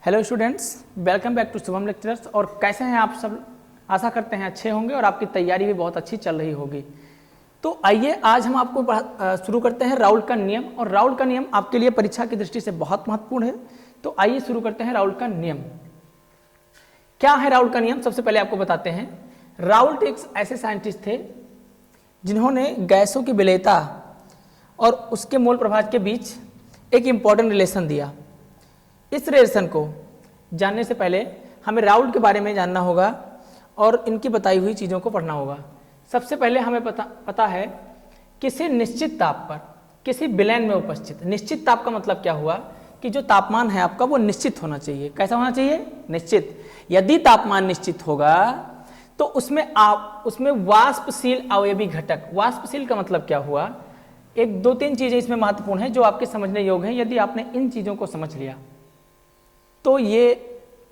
Hello students, welcome back to Shubham lecturers. और कैसे हैं आप सब? आशा करते हैं अच्छे होंगे और आपकी तैयारी भी बहुत अच्छी चल रही होगी। तो आइए आज हम आपको शुरू करते हैं राउल्ट का नियम। और राउल्ट का नियम आपके लिए परीक्षा की दृष्टि से बहुत महत्वपूर्ण है। तो आइए शुरू करते हैं राउल्ट का नियम। क्या है राउल्ट का नियम? सबसे पहले आपको बताते हैं। राउल्ट एक ऐसे साइंटिस्ट थे जिन्होंने गैसों की विलेयता और उसके मोल प्रभाव के बीच एक इंपॉर्टेंट रिलेशन दिया। इस रिलेशन को जानने से पहले हमें राउल्ट के बारे में जानना होगा और इनकी बताई हुई चीज़ों को पढ़ना होगा। सबसे पहले हमें पता है किसी निश्चित ताप पर किसी विलयन में उपस्थित। निश्चित ताप का मतलब क्या हुआ कि जो तापमान है आपका वो निश्चित होना चाहिए। कैसा होना चाहिए? निश्चित। यदि तापमान निश्चित होगा तो उसमें वाष्पशील अवयवी घटक। वाष्पशील का मतलब क्या हुआ? एक दो तीन चीजें इसमें महत्वपूर्ण है जो आपके समझने योग्य हैं। यदि आपने इन चीजों को समझ लिया तो ये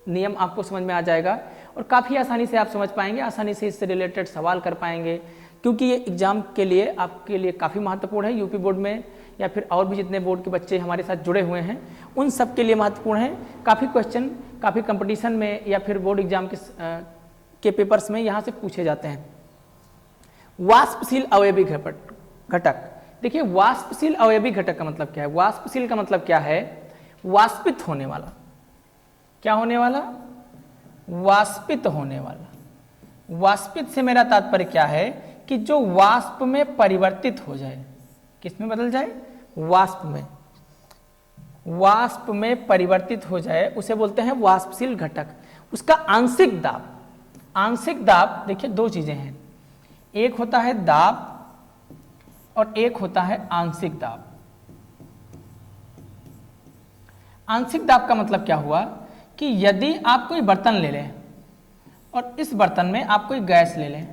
नियम आपको समझ में आ जाएगा और काफ़ी आसानी से आप समझ पाएंगे, आसानी से इससे रिलेटेड सवाल कर पाएंगे, क्योंकि ये एग्जाम के लिए आपके लिए काफ़ी महत्वपूर्ण है। यूपी बोर्ड में या फिर और भी जितने बोर्ड के बच्चे हमारे साथ जुड़े हुए हैं उन सब के लिए महत्वपूर्ण है। काफ़ी क्वेश्चन काफ़ी कंपटीशन में या फिर बोर्ड एग्जाम के पेपर्स में यहाँ से पूछे जाते हैं। वाष्पशील अवयवी घटक। देखिए, वाष्पशील अवयवी घटक का मतलब क्या है? वाष्पशील का मतलब क्या है? वाष्पित होने वाला। क्या होने वाला? वाष्पित होने वाला। वाष्पित से मेरा तात्पर्य क्या है कि जो वाष्प में परिवर्तित हो जाए। किस में बदल जाए? वाष्प में। वाष्प में परिवर्तित हो जाए उसे बोलते हैं वाष्पशील घटक। उसका आंशिक दाब। आंशिक दाब देखिए दो चीजें हैं, एक होता है दाब और एक होता है आंशिक दाब। आंशिक दाब का मतलब क्या हुआ कि यदि आप कोई बर्तन ले लें और इस बर्तन में आप कोई गैस ले लें,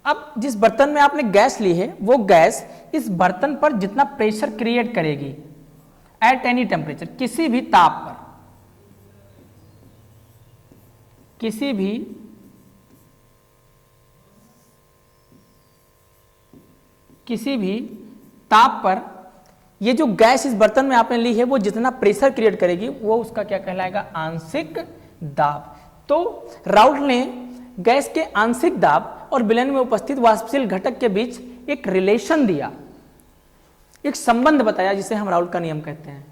अब जिस बर्तन में आपने गैस ली है वो गैस इस बर्तन पर जितना प्रेशर क्रिएट करेगी एट एनी टेम्परेचर, किसी भी ताप पर, किसी भी ताप पर ये जो गैस इस बर्तन में आपने ली है वो जितना प्रेशर क्रिएट करेगी वो उसका क्या कहलाएगा? आंशिक दाब। तो राउल्ट ने गैस के आंशिक दाब और विलयन में उपस्थित वाष्पशील घटक के बीच एक रिलेशन दिया, एक संबंध बताया, जिसे हम राउल्ट का नियम कहते हैं।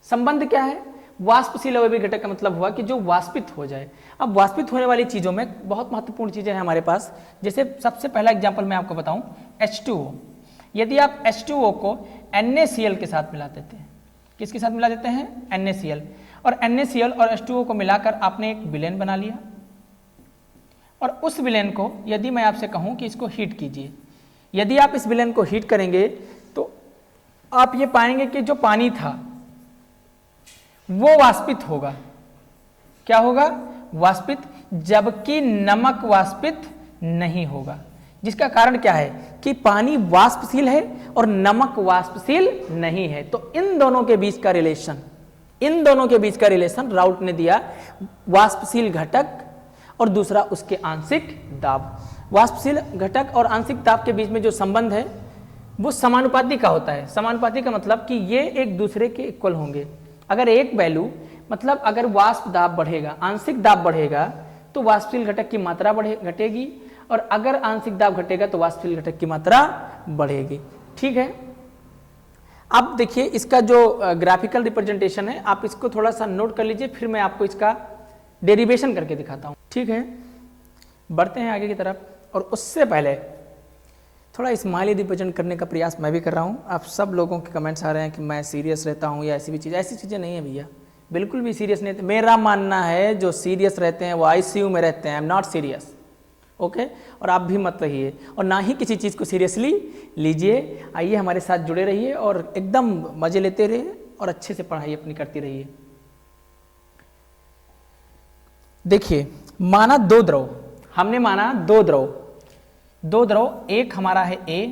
संबंध क्या है? वाष्पशील अवयवी घटक का मतलब हुआ कि जो वाष्पित हो जाए। अब वाष्पित होने वाली चीजों में बहुत महत्वपूर्ण चीजें हैं हमारे पास। जैसे सबसे पहला एग्जाम्पल मैं आपको बताऊं, H2O। यदि आप H2O को NaCl के साथ मिला देते हैं, किसके साथ मिला देते हैं? NaCl। और NaCl और H2O को मिलाकर आपने एक विलेन बना लिया। और उस विलेन को यदि मैं आपसे कहूं कि इसको हीट कीजिए, यदि आप इस विलेन को हीट करेंगे तो आप ये पाएंगे कि जो पानी था वो वाष्पित होगा। क्या होगा? वाष्पित। जबकि नमक वाष्पित नहीं होगा। जिसका कारण क्या है कि पानी वाष्पशील है और नमक वाष्पशील नहीं है। तो इन दोनों के बीच का रिलेशन राउल्ट ने दिया, वाष्पशील घटक और दूसरा उसके आंशिक दाब। वाष्पशील घटक और आंशिक दाब के बीच में जो संबंध है वो समानुपाती का होता है। समानुपाती का मतलब कि ये एक दूसरे के इक्वल होंगे। अगर एक वैल्यू मतलब अगर वाष्प दाब बढ़ेगा, आंशिक दाब बढ़ेगा तो वाष्पशील घटक की मात्रा घटेगी, और अगर आंशिक दाब घटेगा तो वाष्पशील घटक की मात्रा बढ़ेगी। ठीक है। अब देखिए इसका जो ग्राफिकल रिप्रेजेंटेशन है आप इसको थोड़ा सा नोट कर लीजिए, फिर मैं आपको इसका डेरिवेशन करके दिखाता हूं। ठीक है, बढ़ते हैं आगे की तरफ। और उससे पहले थोड़ा स्माइली रिप्रेजेंट करने का प्रयास मैं भी कर रहा हूं। आप सब लोगों के कमेंट्स आ रहे हैं कि मैं सीरियस रहता हूं या ऐसी चीज़ें नहीं है भैया, बिल्कुल भी सीरियस नहीं। मेरा मानना है जो सीरियस रहते हैं वो ICU में रहते हैं। I am not serious, okay. और आप भी मत रहिए और ना ही किसी चीज़ को सीरियसली लीजिए। आइए हमारे साथ जुड़े रहिए और एकदम मजे लेते रहिए और अच्छे से पढ़ाई अपनी करती रहिए। देखिए, माना दो द्रव, हमने माना दो द्रव, एक हमारा है A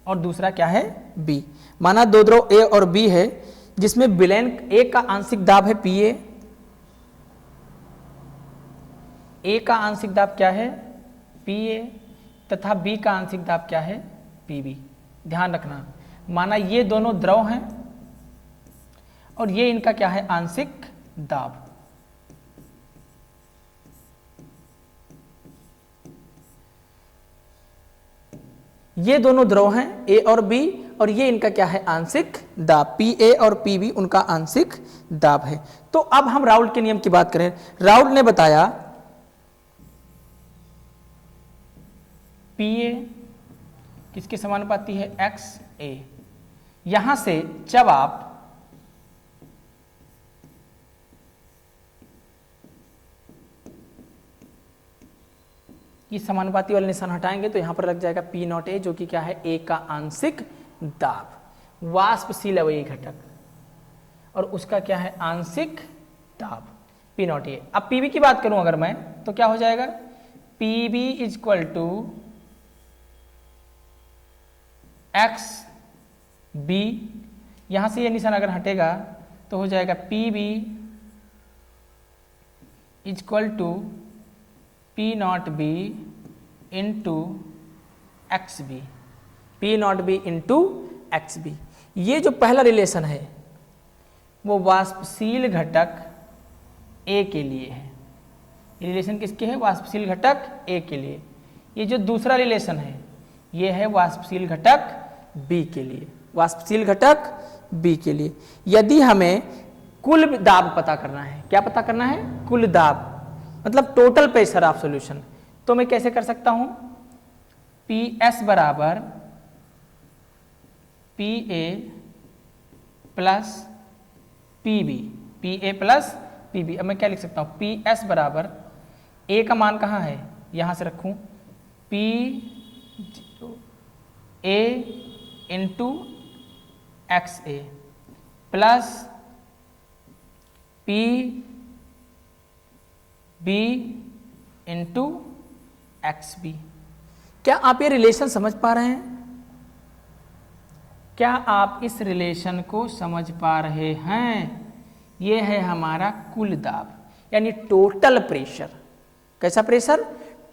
और दूसरा क्या है? B। माना दो द्रव A और B है जिसमें विलयन A का आंशिक दाब है Pa, A का आंशिक दाब क्या है? Pa, तथा B का आंशिक दाब क्या है? Pb। ध्यान रखना माना ये दोनों द्रव हैं और ये इनका क्या है, आंशिक दाब। ये दोनों द्रव हैं ए और बी, और ये इनका क्या है, आंशिक दाब। पी ए और पी बी उनका आंशिक दाब है। तो अब हम राउल्ट के नियम की बात करें। राउल्ट ने बताया पी ए किसके समानुपाती है, एक्स ए। यहां से जब आप ये समानुपाती वाले निशान हटाएंगे तो यहां पर लग जाएगा पी नॉट ए, जो कि क्या है, ए का आंशिक दाब, वाष्पशील अवयवी घटक, और उसका क्या है, आंशिक दाब पी नॉट ए। अब पीबी की बात करूं अगर मैं, तो क्या हो जाएगा, PB is equal to X B. यहां से ये निशान अगर हटेगा तो हो जाएगा PB is equal to P not B into X B, P not B into X B. ये जो पहला रिलेशन है वो वाष्पशील घटक ए के लिए है। ये रिलेशन किसके है, वाष्पशील घटक ए के लिए। ये जो दूसरा रिलेशन है ये है वाष्पशील घटक बी के लिए, वाष्पशील घटक बी के लिए। यदि हमें कुल दाब पता करना है, क्या पता करना है, कुल दाब, मतलब टोटल प्रेशर ऑफ सॉल्यूशन, तो मैं कैसे कर सकता हूं, पी एस बराबर P A plus P B, P A plus P B. अब मैं क्या लिख सकता हूं, पी एस बराबर ए का मान कहां है, यहां से रखूं, P A into X A plus P B into X B. क्या आप ये रिलेशन समझ पा रहे हैं? क्या आप इस रिलेशन को समझ पा रहे हैं? ये है हमारा कुल दाब, यानी टोटल प्रेशर। कैसा प्रेशर,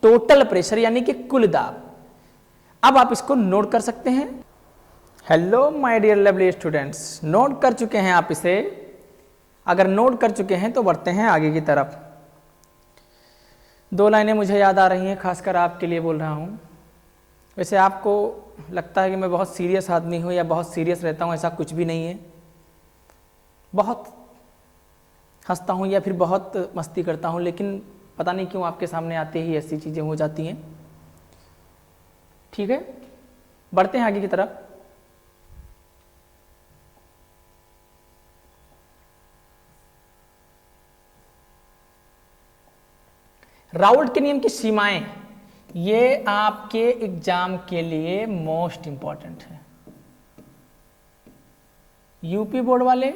टोटल प्रेशर यानी कि कुल दाब। अब आप इसको नोट कर सकते हैं। Hello my dear lovely students, note कर चुके हैं आप इसे? अगर नोट कर चुके हैं तो बढ़ते हैं आगे की तरफ। दो लाइनें मुझे याद आ रही हैं, खासकर आपके लिए बोल रहा हूँ। वैसे आपको लगता है कि मैं बहुत सीरियस आदमी हूँ या बहुत सीरियस रहता हूँ, ऐसा कुछ भी नहीं है। बहुत हंसता हूँ या फिर बहुत मस्ती करता हूँ, लेकिन पता नहीं क्यों आपके सामने आते ही ऐसी चीज़ें हो जाती हैं। ठीक है, बढ़ते हैं आगे की तरफ। राउल्ट के नियम की सीमाएं, ये आपके एग्जाम के लिए मोस्ट इंपॉर्टेंट है। यूपी बोर्ड वाले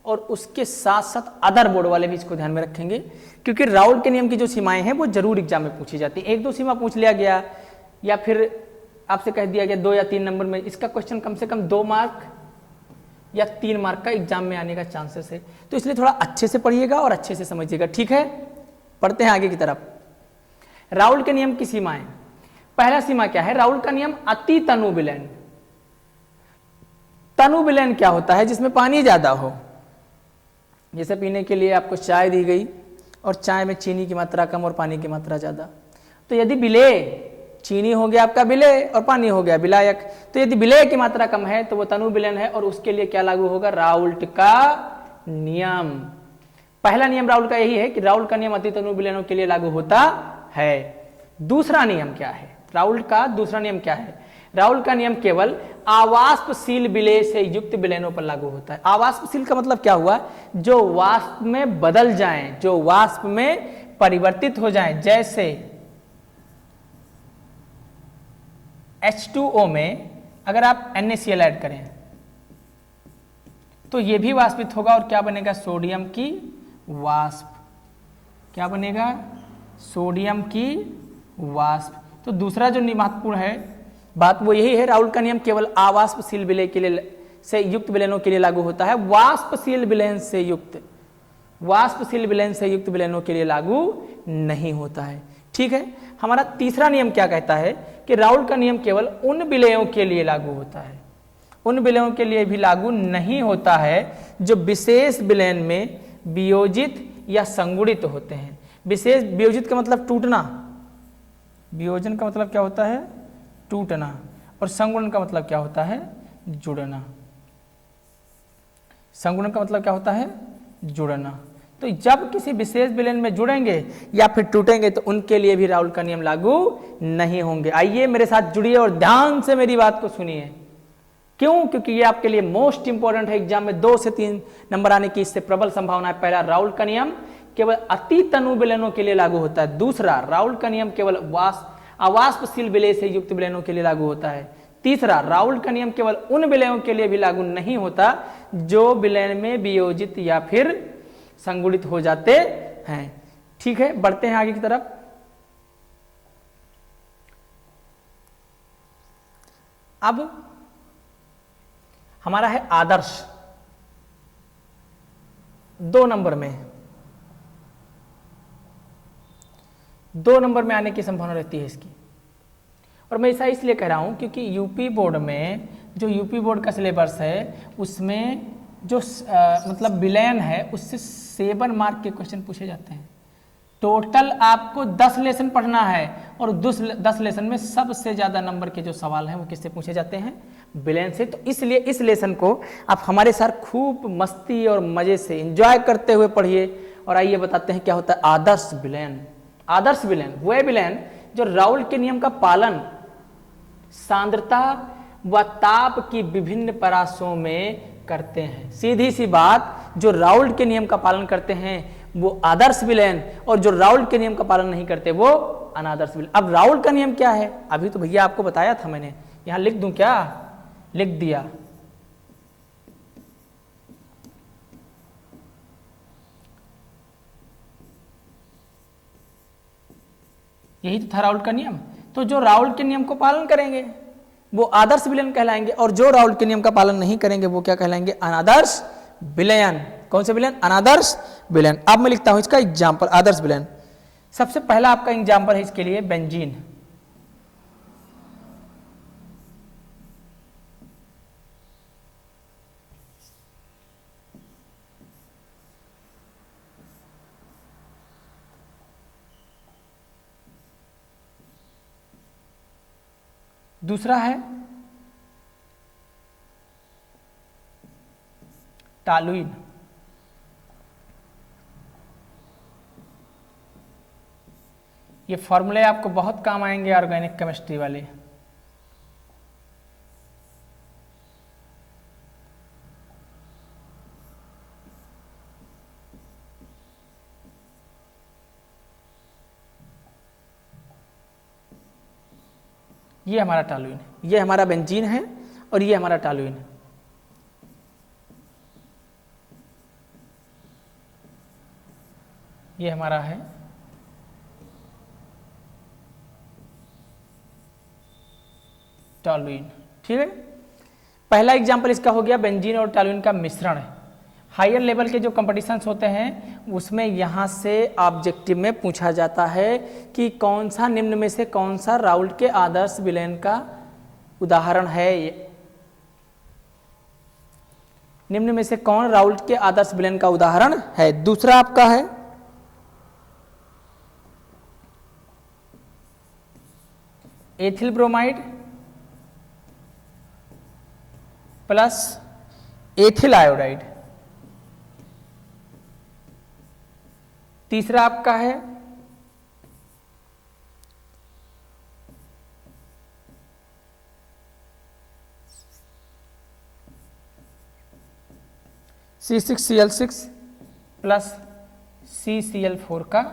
और उसके साथ साथ अदर बोर्ड वाले भी इसको ध्यान में रखेंगे, क्योंकि राउल्ट के नियम की जो सीमाएं हैं वो जरूर एग्जाम में पूछी जाती है। एक दो सीमा पूछ लिया गया या फिर आपसे कह दिया गया 2 या 3 नंबर में, इसका क्वेश्चन कम से कम 2 मार्क या 3 मार्क का एग्जाम में आने का चांसेस है। तो इसलिए थोड़ा अच्छे से पढ़िएगा और अच्छे से समझिएगा। ठीक है, पढ़ते हैं आगे की तरफ। राउल्ट के नियम की सीमाएं। पहला सीमा क्या है, राउल्ट का नियम अति तनु विलयन। तनु विलयन क्या होता है, जिसमें पानी ज्यादा हो। जैसे पीने के लिए आपको चाय दी गई और चाय में चीनी की मात्रा कम और पानी की मात्रा ज्यादा, तो यदि विलेय, चीनी हो गया आपका विलेय और पानी हो गया विलायक, तो यदि विलेय की मात्रा कम है तो वो तनु विलयन है और उसके लिए क्या लागू होगा, राउल्ट का नियम। पहला नियम राउल्ट का यही है कि राउल्ट का नियम अति तनु विलयनों के लिए लागू होता है। दूसरा नियम क्या है, राउल्ट का दूसरा नियम क्या है, राउल्ट का नियम केवल अवाष्पशील विलेय से युक्त विलयनों पर लागू होता है। अवाष्पशील का मतलब क्या हुआ, जो वाष्प में बदल जाएं, जो वाष्प में परिवर्तित हो जाएं। जैसे H2O में अगर आप NaCl ऐड करें तो ये भी वाष्पित होगा और क्या बनेगा, सोडियम की वाष्प। क्या बनेगा, सोडियम की वाष्प। तो दूसरा जो महत्वपूर्ण है बात वो यही है, राउल्ट का नियम केवल अवाष्पशील विलय के लिए से युक्त विलयनों के लिए लागू होता है, वाष्पशील विलयन से युक्त, वाष्पशील विलयन से युक्त विलयनों के लिए लागू नहीं होता है। ठीक है, हमारा तीसरा नियम क्या कहता है कि राउल्ट का नियम केवल उन विलयों के लिए लागू होता है, उन विलयनों के लिए भी लागू नहीं होता है जो विशेष विलयन में वियोजित या संगुणित होते हैं। विशेष वियोजित का मतलब टूटना, वियोजन का मतलब क्या होता है? टूटना, और संगुणन का मतलब क्या होता है? जुड़ना। संगुणन का मतलब क्या होता है? जुड़ना। तो जब किसी विशेष विलयन में जुड़ेंगे या फिर टूटेंगे तो उनके लिए भी राउल का नियम लागू नहीं होंगे। आइए मेरे साथ जुड़िए और ध्यान से मेरी बात को सुनिए। क्यों? क्योंकि ये आपके लिए मोस्ट इंपॉर्टेंट है। एग्जाम में 2 से 3 नंबर आने की इससे प्रबल संभावना है। पहला, राउल का नियम केवल अति तनु विलयनों के लिए लागू होता है। दूसरा, राउल का नियम केवल अवाष्पशील विलय से युक्त विलयनों के लिए लागू होता है। तीसरा, राउल का नियम केवल उन विलयों के लिए भी लागू नहीं होता जो विलयन में वियोजित या फिर संगुणित हो जाते हैं। ठीक है, बढ़ते हैं आगे की तरफ। अब हमारा है आदर्श। 2 नंबर में आने की संभावना रहती है इसकी। और मैं ऐसा इसलिए कह रहा हूं क्योंकि यूपी बोर्ड में, जो यूपी बोर्ड का सिलेबस है उसमें जो मतलब विलयन है उससे 7 मार्क के क्वेश्चन पूछे जाते हैं। टोटल आपको 10 लेसन पढ़ना है और 10 लेसन में सबसे ज्यादा नंबर के जो सवाल हैं वो किससे पूछे जाते हैं? विलयन से। तो इसलिए इस लेसन को आप हमारे साथ खूब मस्ती और मजे से एंजॉय करते हुए पढ़िए। और आइए बताते हैं क्या होता है आदर्श विलयन। आदर्श विलयन वह विलयन जो राउल के नियम का पालन सांद्रता व ताप की विभिन्न परासों में करते हैं। सीधी सी बात, जो राउल के नियम का पालन करते हैं वो आदर्श विलयन, और जो राउल के नियम का पालन नहीं करते वो अनादर्श विलयन। अब राउल का नियम क्या है? अभी तो भैया आपको बताया था मैंने, यहां लिख दूं क्या? लिख दिया। यही तो था राउल का नियम। तो जो राउल के नियम को पालन करेंगे वो आदर्श विलयन कहलाएंगे, और जो राउल के नियम का पालन नहीं करेंगे वो क्या कहलाएंगे? अनादर्श विलयन। कौन से विलयन? अनादर्श विलयन। अब मैं लिखता हूं इसका एग्जाम्पल, आदर्श विलयन। सबसे पहला आपका एग्जाम्पल है इसके लिए बेंजीन। दूसरा है टॉलुइन। ये फॉर्मूले आपको बहुत काम आएंगे ऑर्गेनिक केमिस्ट्री वाले। ये हमारा टॉलुइन, ये हमारा बेंजीन है और ये हमारा टॉलुइन। ये हमारा है टॉलुइन। ठीक है, पहला एग्जांपल इसका हो गया बेंजीन और टॉलुइन का मिश्रण है। हायर लेवल के जो कंपटीशंस होते हैं उसमें यहाँ से ऑब्जेक्टिव में पूछा जाता है कि कौन सा निम्न में से कौन सा राउल्ट के आदर्श विलयन का उदाहरण है। निम्न में से कौन राउल्ट के आदर्श विलयन का उदाहरण है। दूसरा आपका है ethyl bromide plus ethyl iodide. तीसरा आपका है C6Cl6 प्लस CCl4 का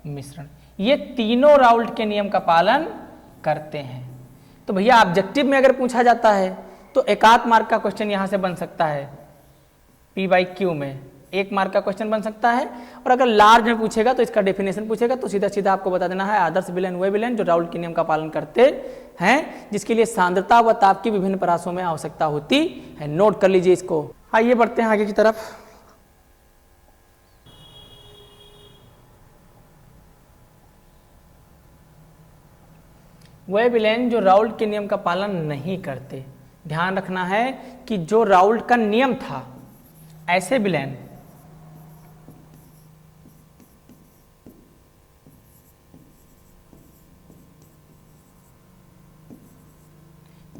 मिश्रण। ये तीनों राउल्ट के नियम का पालन करते हैं। तो भैया ऑब्जेक्टिव में अगर पूछा जाता है तो एकाध मार्क का क्वेश्चन यहां से बन सकता है। P/Q में 1 मार्क का क्वेश्चन बन सकता है। और अगर लार्ज में पूछेगा तो इसका डेफिनेशन पूछेगा तो सीधा सीधा आपको बता देना है आदर्श विलयन वह विलयन जो राउल्ट के नियम का पालन करते हैं, जिसके लिए सांद्रता व ताप की विभिन्न परासों में आवश्यकता होती है। नोट कर लीजिए इसको। आइए बढ़ते हैं आगे की तरफ। वह विलयन जो राउल्ट के नियम का पालन नहीं करते, ध्यान रखना है कि जो राउल्ट का नियम था, ऐसे विलेन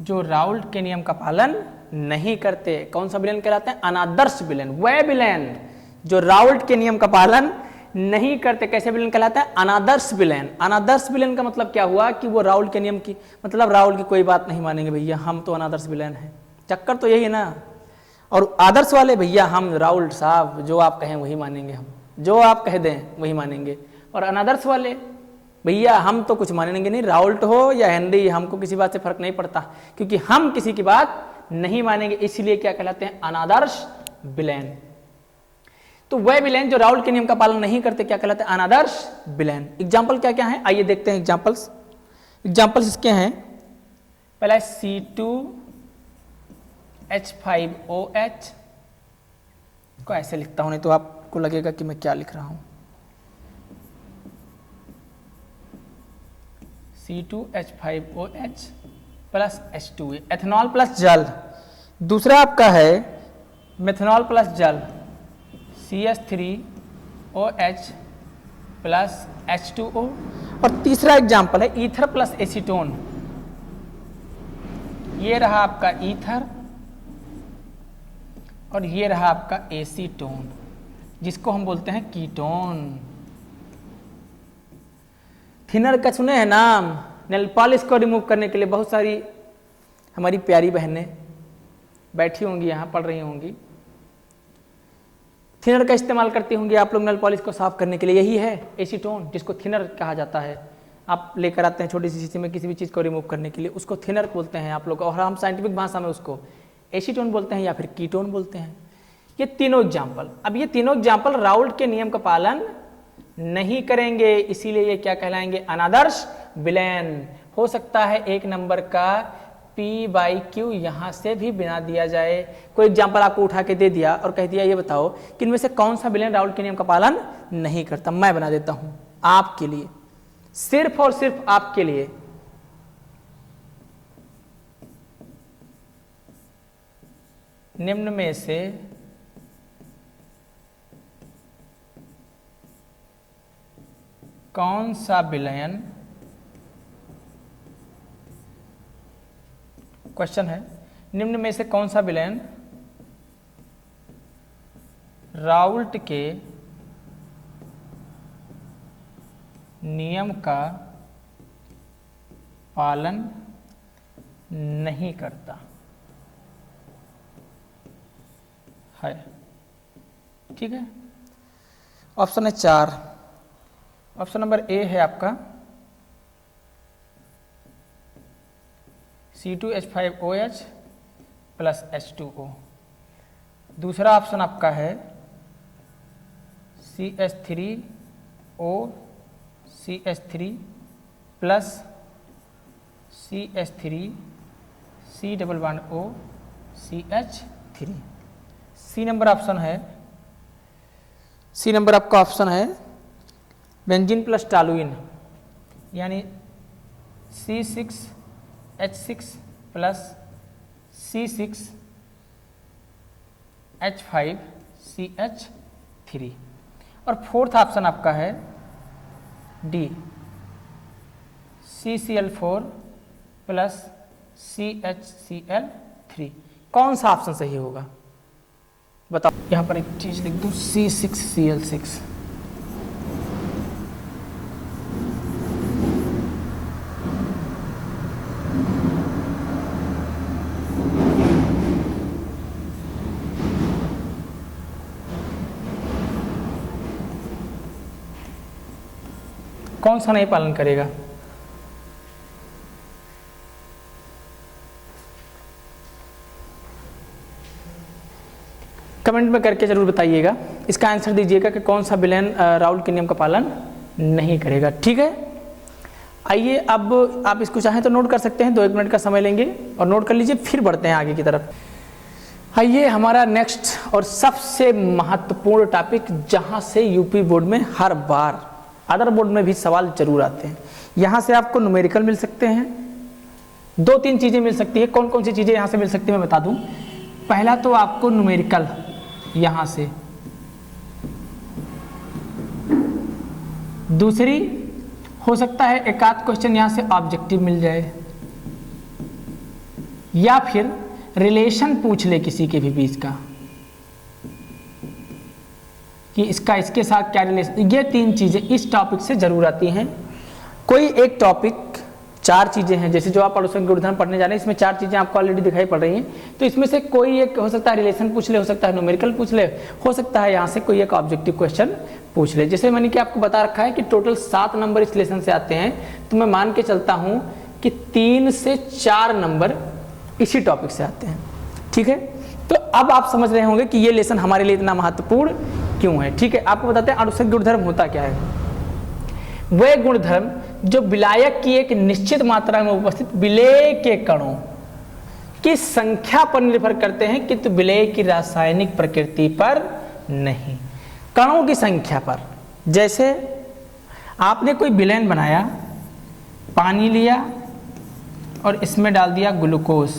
जो राउल्ट के नियम का पालन नहीं करते, कौन सा विलेन कहलाते हैं? अनादर्श विलेन। वह विलेन जो राउल्ट के नियम का पालन नहीं करते, कैसे विलेन कहलाता है? अनादर्श विलेन। अनादर्श विलेन का मतलब क्या हुआ कि वो राउल्ट के नियम की, मतलब राउल्ट की कोई बात नहीं मानेंगे, भैया हम तो अनादर्श विलेन हैं। चक्कर तो यही है ना। और आदर्श वाले, भैया हम राउल्ट साहब जो आप कहें वही मानेंगे, हम जो आप कह दें वही मानेंगे। और अनादर्श वाले, भैया हम तो कुछ मानेंगे नहीं, राउल्ट हो या हेनरी, हमको किसी बात से फर्क नहीं पड़ता, क्योंकि हम किसी की बात नहीं मानेंगे, इसीलिए क्या कहलाते हैं? अनादर्श विलेन। तो वह विलेन जो राउल्ट के नियम का पालन नहीं करते क्या कहलाते हैं? अनादर्श विलेन। एग्जाम्पल क्या क्या है, आइए देखते हैं एग्जाम्पल्स। एग्जाम्पल्स इसके हैं, पहला है C2H5OH को ऐसे लिखता हूं, नहीं तो आपको लगेगा कि मैं क्या लिख रहा हूं। C2H5OH plus H2A, ethanol plus जल। दूसरा आपका है मेथनॉल प्लस जल, CH3OH प्लस H2O। और तीसरा एग्जाम्पल है ईथर प्लस एसीटोन। ये रहा आपका ईथर और ये रहा आपका एसीटोन, जिसको हम बोलते हैं कीटोन। थिनर का सुने हैं नाम? नेल पॉलिश को रिमूव करने के लिए बहुत सारी हमारी प्यारी बहनें बैठी होंगी, यहाँ पढ़ रही होंगी, थिनर का इस्तेमाल करती होंगी आप लोग नेल पॉलिश को साफ करने के लिए। यही है एसीटोन, जिसको थिनर कहा जाता है। आप लेकर आते हैं छोटी सी शीशी में किसी भी चीज़ को रिमूव करने के लिए, उसको थिनर बोलते हैं आप लोग, और हम साइंटिफिक भाषा में उसको एसीटोन बोलते हैं या फिर कीटोन बोलते हैं। ये तीनों एग्जाम्पल, अब ये तीनों एग्जाम्पल राउल्ट के नियम का पालन नहीं करेंगे, इसीलिए ये क्या कहलाएंगे? अनादर्श विलेन। हो सकता है एक नंबर का P/Q यहां से भी बना दिया जाए। कोई एग्जाम्पल आपको उठा के दे दिया और कह दिया ये बताओ कि इनमें से कौन सा विलेन राउल्ट के नियम का पालन नहीं करता। मैं बना देता हूं आपके लिए, सिर्फ और सिर्फ आपके लिए। निम्न में से कौन सा विलयन, क्वेश्चन है, निम्न में से कौन सा विलयन राउल्ट के नियम का पालन नहीं करता है? ठीक है, ऑप्शन है 4। ऑप्शन नंबर ए है आपका C2H5OH प्लस H2O। दूसरा ऑप्शन आपका है CH3O CH3 plus CH3 C double bond O CH3। C number option है, सी नंबर आपका ऑप्शन है बेंजीन प्लस टॉलुइन, यानी C6H6 प्लस C6H5CH3। और फोर्थ ऑप्शन आपका है डी, CCl4 प्लस CHCl3। कौन सा ऑप्शन सही होगा बताओ? यहां पर एक चीज लिख दूं, C6Cl6। कौन सा नहीं पालन करेगा? कमेंट में करके जरूर बताइएगा, इसका आंसर दीजिएगा कि कौन सा विलेन राउल्ट के नियम का पालन नहीं करेगा। ठीक है, आइए अब आप इसको चाहें तो नोट कर सकते हैं, 2-1 मिनट का समय लेंगे और नोट कर लीजिए, फिर बढ़ते हैं आगे की तरफ। आइए हमारा नेक्स्ट और सबसे महत्वपूर्ण टॉपिक, जहां से यूपी बोर्ड में हर बार, अदर बोर्ड में भी सवाल जरूर आते हैं। यहाँ से आपको न्यूमेरिकल मिल सकते हैं, 2-3 चीज़ें मिल सकती है। कौन कौन सी चीज़ें यहाँ से मिल सकती है मैं बता दूँ। पहला तो आपको न्यूमेरिकल यहाँ से, दूसरी हो सकता है एक आध क्वेश्चन यहाँ से ऑब्जेक्टिव मिल जाए, या फिर रिलेशन पूछ ले किसी के भी बीच का कि इसका इसके साथ क्या रिलेशन। ये 3 चीज़ें इस टॉपिक से जरूर आती हैं। कोई एक टॉपिक 4 चीज़ें हैं, जैसे जो आप अनुसंग गुणधर्म पढ़ने जा रहे हैं, इसमें 4 चीज़ें आपको ऑलरेडी दिखाई पड़ रही हैं। तो इसमें से कोई एक हो सकता है रिलेशन पूछ ले, हो सकता है न्यूमेरिकल पूछ ले, हो सकता है यहाँ से कोई एक ऑब्जेक्टिव क्वेश्चन पूछ ले। जैसे मैंने कि आपको बता रखा है कि टोटल 7 नंबर इस लेसन से आते हैं, तो मैं मान के चलता हूँ कि 3 से 4 नंबर इसी टॉपिक से आते हैं। ठीक है, तो अब आप समझ रहे होंगे कि ये लेसन हमारे लिए इतना महत्वपूर्ण क्यों है। ठीक है, आपको बताते हैं अनुसंग गुणधर्म होता क्या है। वह गुणधर्म जो विलायक की एक निश्चित मात्रा में उपस्थित विलेय के कणों की संख्या पर निर्भर करते हैं, किंतु विलेय की रासायनिक प्रकृति पर नहीं। कणों की संख्या पर, जैसे आपने कोई विलयन बनाया, पानी लिया और इसमें डाल दिया ग्लूकोज,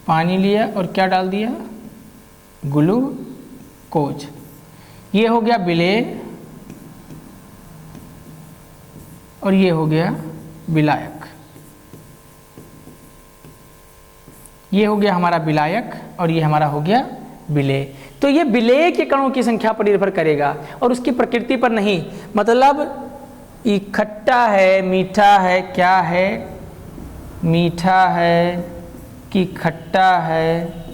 पानी लिया और क्या डाल दिया, ग्लूकोज। ये हो गया विलेय और ये हो गया विलायक। ये हो गया हमारा विलायक और ये हमारा हो गया विलेय। तो ये विलेय के कणों की संख्या पर निर्भर करेगा और उसकी प्रकृति पर नहीं। मतलब ये खट्टा है, मीठा है, क्या है, मीठा है कि खट्टा है,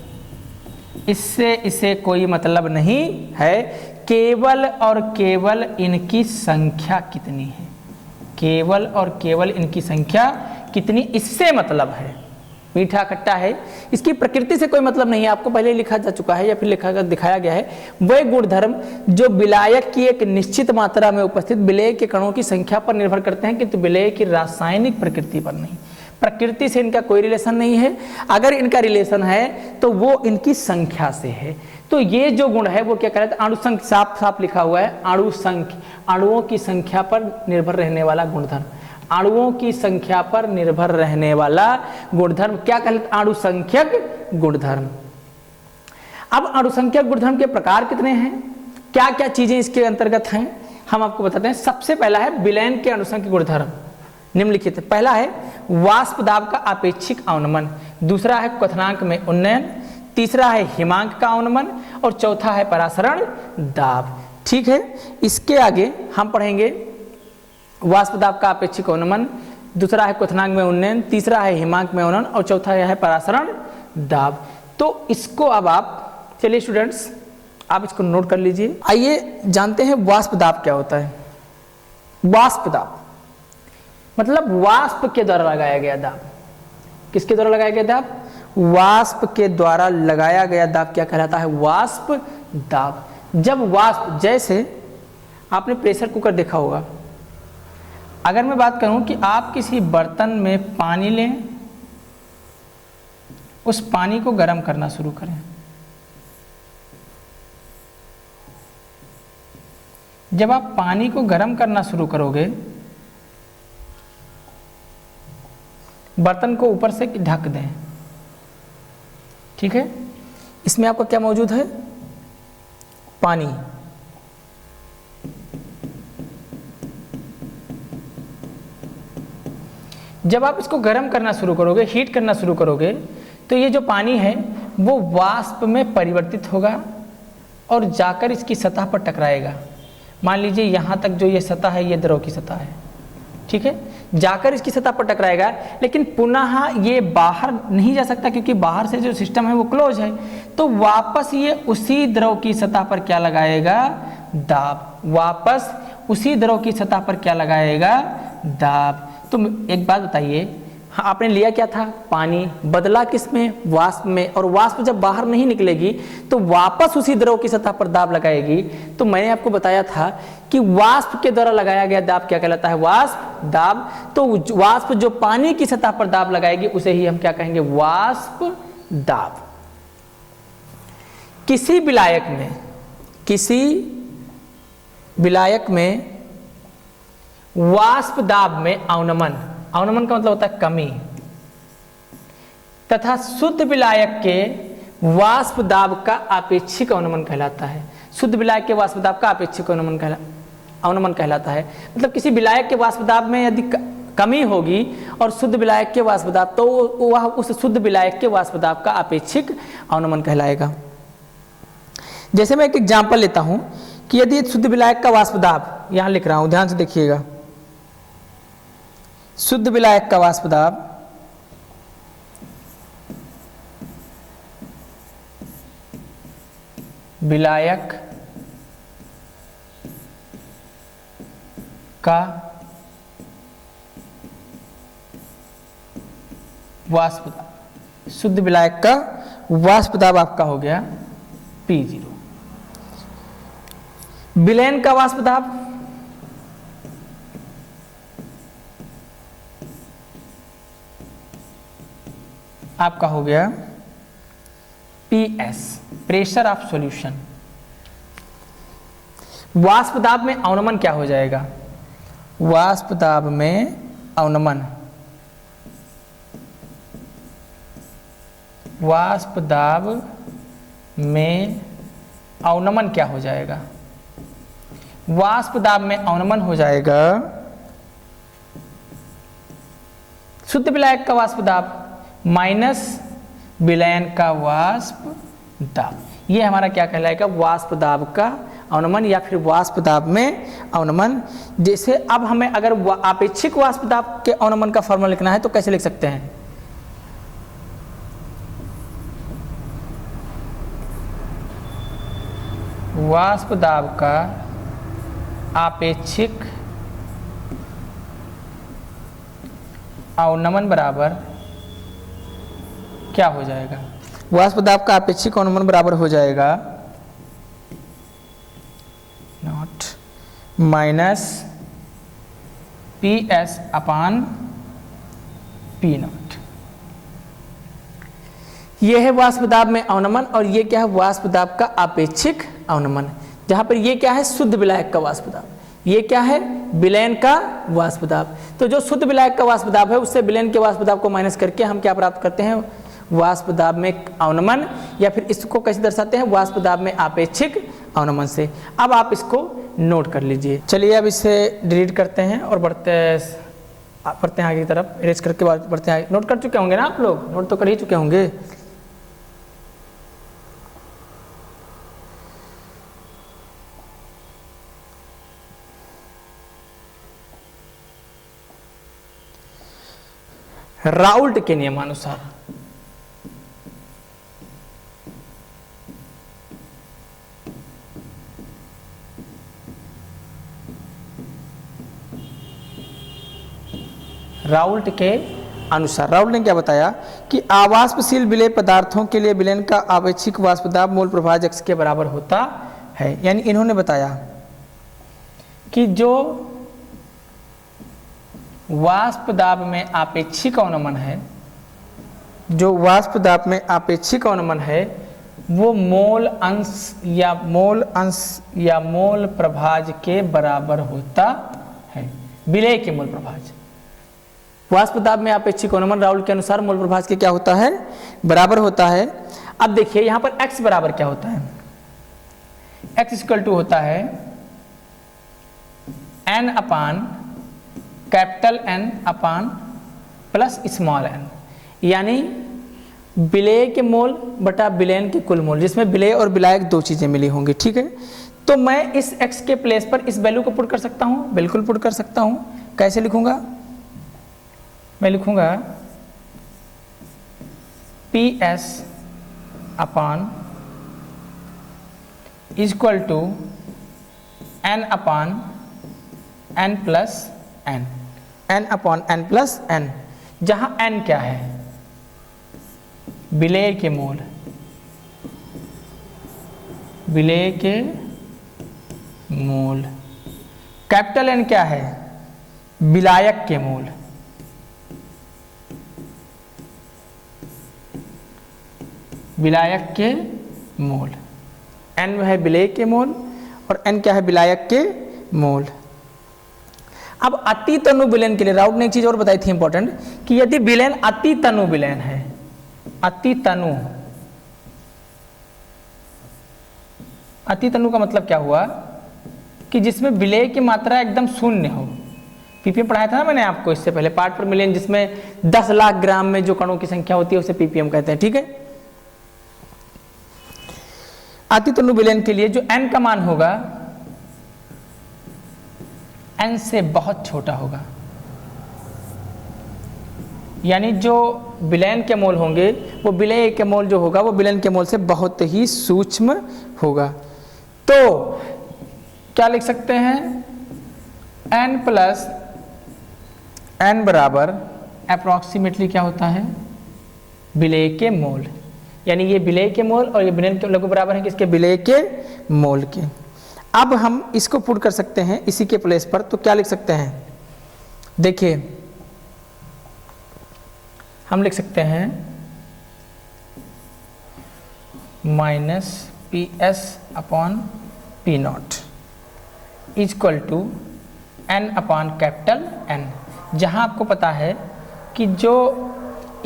इससे इसे कोई मतलब नहीं है। केवल और केवल इनकी संख्या कितनी है, केवल और केवल इनकी संख्या कितनी, इससे मतलब है। मीठा खट्टा है, इसकी प्रकृति से कोई मतलब नहीं है, आपको पहले लिखा जा चुका है या फिर लिखा कर दिखाया गया है। वह गुणधर्म जो विलायक की एक निश्चित मात्रा में उपस्थित विलेय के कणों की संख्या पर निर्भर करते हैं, किंतु विलेय की रासायनिक प्रकृति पर नहीं। प्रकृति से इनका कोई रिलेशन नहीं है, अगर इनका रिलेशन है तो वो इनकी संख्या से है। तो ये जो गुण है वो क्या कहलाता है, अणुसंख्या। साफ साफ लिखा हुआ है अणुसंख्या, अणुओं की संख्या पर निर्भर रहने वाला गुणधर्म। अणुओं की संख्या पर निर्भर रहने वाला गुणधर्म क्या कहलाता है, अणुसंख्यक गुणधर्म। अब अणुसंख्यक गुणधर्म के प्रकार कितने हैं, क्या क्या चीजें इसके अंतर्गत हैं, हम आपको बताते हैं। सबसे पहला है विलयन के अणुसंख्यक गुणधर्म, निम्नलिखित। पहला है वाष्प दाब का आपेक्षिक अवनमन, दूसरा है क्वथनांक में उन्नयन, तीसरा है हिमांक का अवनमन और चौथा है परासरण दाब। ठीक है, इसके आगे हम पढ़ेंगे वाष्प दाब का आपेक्षिक अवनमन, दूसरा है क्वथनांक में उन्नयन, तीसरा है हिमांक में अवनमन और चौथा है परासरण दाब। तो इसको अब आप, चलिए स्टूडेंट्स आप इसको नोट कर लीजिए। आइए जानते हैं वाष्प दाब क्या होता है। वाष्प दाब मतलब वाष्प के द्वारा लगाया गया दाब। किसके द्वारा लगाया गया दाब, वाष्प के द्वारा लगाया गया दाब क्या कहलाता है, वाष्प दाब। जब वाष्प, जैसे आपने प्रेशर कुकर देखा होगा, अगर मैं बात करूं कि आप किसी बर्तन में पानी लें, उस पानी को गर्म करना शुरू करें, जब आप पानी को गर्म करना शुरू करोगे, बर्तन को ऊपर से ढक दें, ठीक है, इसमें आपका क्या मौजूद है, पानी। जब आप इसको गर्म करना शुरू करोगे, हीट करना शुरू करोगे, तो ये जो पानी है वो वाष्प में परिवर्तित होगा और जाकर इसकी सतह पर टकराएगा। मान लीजिए यहाँ तक जो ये सतह है ये द्रव की सतह है, ठीक है, जाकर इसकी सतह पर टकराएगा, लेकिन पुनः ये बाहर नहीं जा सकता क्योंकि बाहर से जो सिस्टम है वो क्लोज है। तो वापस ये उसी द्रव की सतह पर क्या लगाएगा, दाब। वापस उसी द्रव की सतह पर क्या लगाएगा, दाब। तो एक बात बताइए, हाँ, आपने लिया क्या था, पानी, बदला किस में, वाष्प में, और वाष्प जब बाहर नहीं निकलेगी तो वापस उसी द्रव की सतह पर दाब लगाएगी। तो मैंने आपको बताया था कि वाष्प के द्वारा लगाया गया दाब क्या कहलाता है, वाष्प दाब। तो वाष्प जो पानी की सतह पर दाब लगाएगी उसे ही हम क्या कहेंगे, वाष्प दाब। किसी विलायक में, किसी विलायक में वाष्प दाब में अवनमन, अवनमन का मतलब होता है कमी, तथा शुद्ध विलायक के वाष्प दाब का आपेक्षिक अवनमन कहलाता है। शुद्ध विलायक के वाष्प दाब का आपेक्षिक अवनमन कहलाता है। मतलब किसी विलायक के वाष्प दाब में यदि कमी होगी और शुद्ध विलायक के वाष्प दाब, तो वह उस शुद्ध विलायक के वाष्प दाब का आपेक्षिक अवनमन कहलाएगा। जैसे मैं एक एग्जांपल लेता हूं कि यदि शुद्ध विलायक का वाष्प दाब, यहां लिख रहा हूं, ध्यान से देखिएगा, शुद्ध विलायक का वाष्प दाब विलायक का वाष्प दाब, शुद्ध विलायक का वाष्प दाब आपका हो गया P0। विलयन का वाष्प दाब आपका हो गया PS, प्रेशर ऑफ सॉल्यूशन। वाष्प दाब में अवनमन क्या हो जाएगा? वाष्प दाब में अवनमन, वाष्प दाब में अवनमन क्या हो जाएगा? वाष्प दाब में अवनमन हो जाएगा शुद्ध विलायक का वाष्प दाब माइनस विलयन का वाष्प दाब। ये हमारा क्या कहलाएगा? वाष्प दाब का अवनमन या फिर वाष्प दाब में अवनमन। जैसे अब हमें अगर आपेक्षिक वाष्प दाब के अवनमन का फॉर्मूला लिखना है तो कैसे लिख सकते हैं? वाष्प दाब का आपेक्षिक अवनमन बराबर क्या हो जाएगा? वाष्प दाब का आपेक्षिक अवनमन बराबर हो जाएगा not minus PS upon P not. यह है वाष्प दाब में अवनमन और ये क्या है? वाष्प दाब का आपेक्षिक अवनमन। जहां पर ये क्या है? शुद्ध विलायक का वाष्प दाब। ये क्या है? विलयन का वाष्प दाब। तो जो शुद्ध विलायक का वाष्प दाब है उससे विलयन के वाष्प दाब को माइनस करके हम क्या प्राप्त करते हैं? वाष्प दाब में अवनमन, या फिर इसको कैसे दर्शाते हैं? वाष्प दाब में आपेक्षिक अवनमन से। अब आप इसको नोट कर लीजिए। चलिए अब इसे डिलीट करते हैं और बढ़ते हैं आगे की तरफ। इरेज करके बढ़ते हैं। नोट कर चुके होंगे ना आप लोग? नोट तो कर ही चुके होंगे। राउल्ट के नियमानुसार राउल्ट के अनुसार राउल्ट ने क्या बताया कि आवाष्पशील विलेय पदार्थों के लिए विलयन का आपेक्षिक वाष्प दाब मूल प्रभाज x के बराबर होता है। यानी इन्होंने बताया कि जो वाष्प दाब में आपेक्षिक अवनमन है, जो वाष्प दाब में आपेक्षिक अवनमन है वो मोल अंश या मोल प्रभाज के बराबर होता है। विलेय के मोल प्रभाज, वाष्प दाब में आपेक्षिक अवनमन राउल्ट के अनुसार मोल प्रभाज के क्या होता है? बराबर होता है। अब देखिए यहां पर x बराबर क्या होता है? x इक्वल टू होता है n अपान कैपिटल N अपान प्लस स्मॉल n, यानी विलेय के मोल बटा विलयन के कुल मोल, जिसमें विलेय और विलायक दो चीजें मिली होंगी। ठीक है, तो मैं इस x के प्लेस पर इस वैल्यू को पुट कर सकता हूं, बिल्कुल पुट कर सकता हूं। कैसे लिखूंगा? मैं लिखूंगा PS upon equal to n upon n plus n, n upon n plus n, जहां n क्या है? विलेय के मोल, विलेय के मोल। कैपिटल N क्या है? विलायक के मोल। विलायक के मोल। n है विलेय के मोल और n क्या है, विलायक के मोल। अब अति तनु विलयन के लिए राउत ने एक चीज और बताई थी इंपॉर्टेंट, कि यदि विलयन अति तनु विलयन है, अति तनु का मतलब क्या हुआ कि जिसमें विलय की मात्रा एकदम शून्य हो। पीपीएम पढ़ाया था ना मैंने आपको इससे पहले, पार्ट पर मिलियन, जिसमें 10 लाख ग्राम में जो कणों की संख्या होती है उसे पीपीएम कहते हैं, ठीक है। अति तनु विलयन के लिए जो n का मान होगा n से बहुत छोटा होगा, यानी जो विलयन के मोल होंगे वो विलय के मोल जो होगा वो विलयन के मोल से बहुत ही सूक्ष्म होगा। तो क्या लिख सकते हैं, n प्लस n बराबर अप्रॉक्सीमेटली क्या होता है, विलय के मोल, यानी ये विलय के मोल और ये विलयन के लगभग बराबर है किसके, विलय के मोल के। अब हम इसको पुट कर सकते हैं इसी के प्लेस पर, तो क्या लिख सकते हैं, देखिए हम लिख सकते हैं minus P S upon P not is equal to N upon capital N, जहां आपको पता है कि जो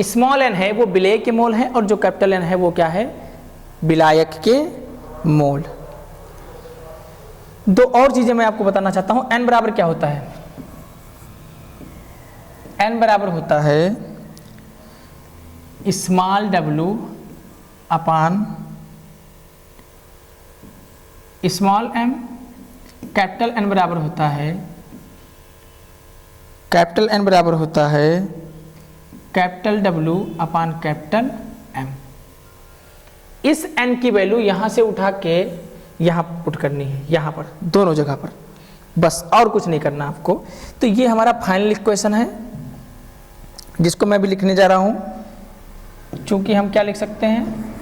स्मॉल एन है वो विलय के मोल है और जो कैपिटल एन है वो क्या है, विलायक के मोल। दो और चीजें मैं आपको बताना चाहता हूं। एन बराबर क्या होता है, एन बराबर होता है स्मॉल w अपान स्मॉल m, कैपिटल N बराबर होता है, कैपिटल N बराबर होता है कैपिटल W अपान कैपिटल M। इस n की वैल्यू यहां से उठा के यहां पुट करनी है, यहां पर दोनों जगह पर, बस और कुछ नहीं करना आपको। तो ये हमारा फाइनल इक्वेशन है जिसको मैं भी लिखने जा रहा हूं, चूंकि हम क्या लिख सकते हैं,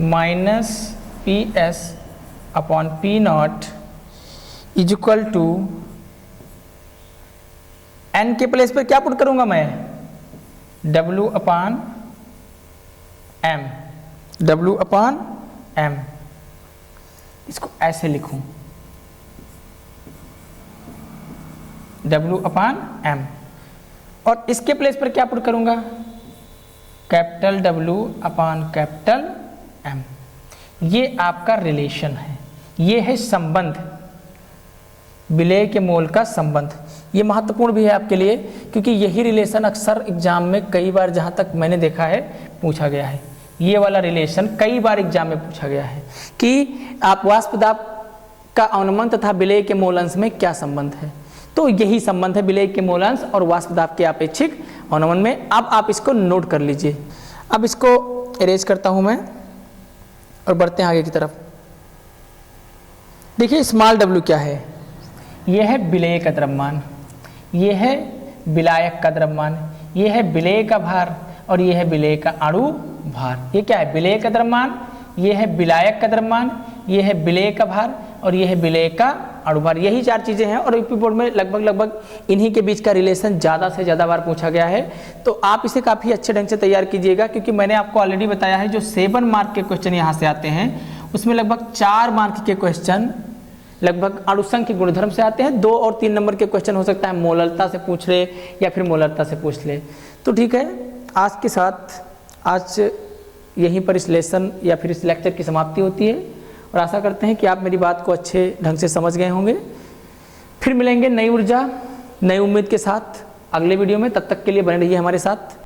minus P S upon P not is equal to N के प्लेस पर क्या पुट करूंगा मैं, W upon M, W upon M, इसको ऐसे लिखूं W अपान एम, और इसके प्लेस पर क्या पुट करूंगा, कैपिटल W अपान कैपिटल M। ये आपका रिलेशन है, ये है संबंध, विलय के मोल का संबंध। ये महत्वपूर्ण भी है आपके लिए, क्योंकि यही रिलेशन अक्सर एग्जाम में कई बार, जहां तक मैंने देखा है, पूछा गया है। ये वाला रिलेशन कई बार एग्जाम में पूछा गया है कि आप वाष्प दाब का अवनमन तथा विलय के मोलांश में क्या संबंध है। तो यही संबंध है विलय के मोलांश और वाष्प दाब के अपेक्षिक अवनमन में। अब आप इसको नोट कर लीजिए। अब इसको इरेज करता हूं मैं और बढ़ते हैं आगे की तरफ। देखिए स्मॉल w क्या है, यह है विलय का द्रव्यमान, यह है विलायक का द्रव्यमान, यह है विलय का भार और यह है विलय का अणु भार। ये क्या है, विलय का द्रव्यमान, यह है विलायक का द्रव्यमान, यह है विलय का भार और यह है विलय का अणुभार। यही चार चीजें हैं और यूपी बोर्ड में लगभग इन्हीं के बीच का रिलेशन ज़्यादा से ज़्यादा बार पूछा गया है। तो आप इसे काफ़ी अच्छे ढंग से तैयार कीजिएगा, क्योंकि मैंने आपको ऑलरेडी बताया है जो 7 मार्क के क्वेश्चन यहाँ से आते हैं उसमें लगभग 4 मार्क के क्वेश्चन लगभग अणुसंघ के गुणधर्म से आते हैं। 2 और 3 नंबर के क्वेश्चन हो सकता है मोलरता से पूछ ले या फिर मोलरता से पूछ ले। तो ठीक है, आज के साथ आज यहीं पर इस लेसन या फिर इस लेक्चर की समाप्ति होती है और आशा करते हैं कि आप मेरी बात को अच्छे ढंग से समझ गए होंगे। फिर मिलेंगे नई ऊर्जा नई उम्मीद के साथ अगले वीडियो में। तब तक के लिए बने रहिए हमारे साथ।